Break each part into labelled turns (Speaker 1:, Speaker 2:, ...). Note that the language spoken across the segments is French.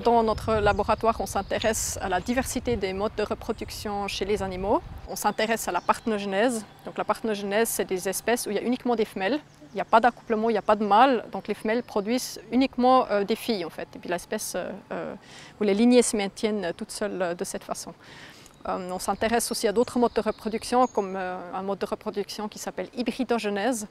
Speaker 1: Dans notre laboratoire, on s'intéresse à la diversité des modes de reproduction chez les animaux. On s'intéresse à la parthenogénèse. Donc la parthenogénèse, c'est des espèces où il y a uniquement des femelles. Il n'y a pas d'accouplement, il n'y a pas de mâle, donc les femelles produisent uniquement des filles en fait. Et puis l'espèce où les lignées se maintiennent toutes seules de cette façon. On s'intéresse aussi à d'autres modes de reproduction, comme un mode de reproduction qui s'appelle hybridogénèse.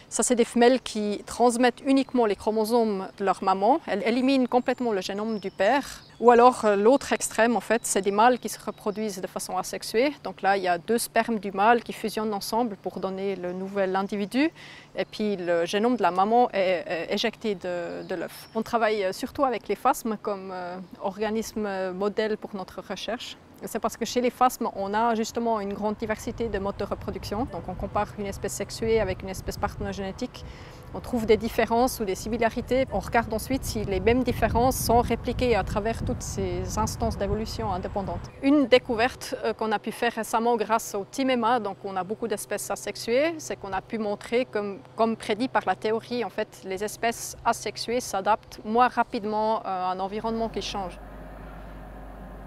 Speaker 1: Ça, c'est des femelles qui transmettent uniquement les chromosomes de leur maman. Elles éliminent complètement le génome du père. Ou alors l'autre extrême, en fait, c'est des mâles qui se reproduisent de façon asexuée. Donc là, il y a deux spermes du mâle qui fusionnent ensemble pour donner le nouvel individu. Et puis le génome de la maman est éjecté de l'œuf. On travaille surtout avec les phasmes comme organisme modèle pour notre recherche. C'est parce que chez les phasmes, on a justement une grande diversité de modes de reproduction. Donc on compare une espèce sexuée avec une espèce parthenogénétique. On trouve des différences ou des similarités. On regarde ensuite si les mêmes différences sont répliquées à travers toutes ces instances d'évolution indépendantes. Une découverte qu'on a pu faire récemment grâce au TIMEMA, donc on a beaucoup d'espèces asexuées, c'est qu'on a pu montrer, comme prédit par la théorie, en fait, les espèces asexuées s'adaptent moins rapidement à un environnement qui change.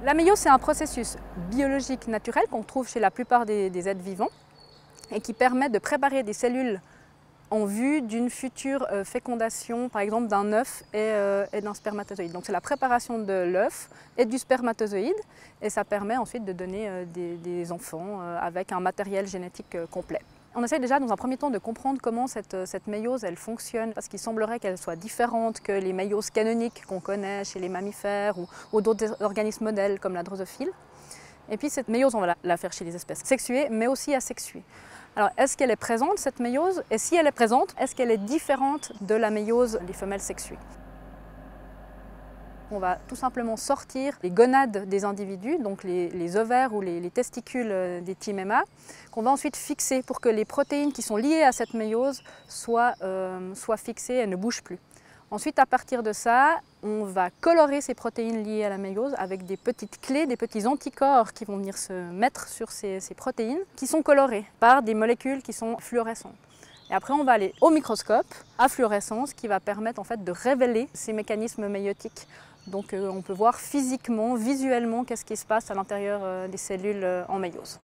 Speaker 2: La méiose, c'est un processus biologique naturel qu'on trouve chez la plupart des êtres vivants et qui permet de préparer des cellules en vue d'une future fécondation, par exemple d'un œuf et d'un spermatozoïde. Donc c'est la préparation de l'œuf et du spermatozoïde et ça permet ensuite de donner des enfants avec un matériel génétique complet. On essaie déjà dans un premier temps de comprendre comment cette méiose elle fonctionne parce qu'il semblerait qu'elle soit différente que les méioses canoniques qu'on connaît chez les mammifères ou d'autres organismes modèles comme la drosophile. Et puis cette méiose, on va la faire chez les espèces sexuées mais aussi asexuées. Alors est-ce qu'elle est présente cette méiose? Et si elle est présente, est-ce qu'elle est différente de la méiose des femelles sexuées? On va tout simplement sortir les gonades des individus, donc les ovaires ou les testicules des TIMEMA, qu'on va ensuite fixer pour que les protéines qui sont liées à cette méiose soient fixées et ne bougent plus. Ensuite, à partir de ça, on va colorer ces protéines liées à la méiose avec des petites clés, des petits anticorps qui vont venir se mettre sur ces protéines, qui sont colorées par des molécules qui sont fluorescentes. Et après, on va aller au microscope à fluorescence qui va permettre en fait de révéler ces mécanismes méiotiques. Donc on peut voir physiquement, visuellement, qu'est-ce qui se passe à l'intérieur des cellules en méiose.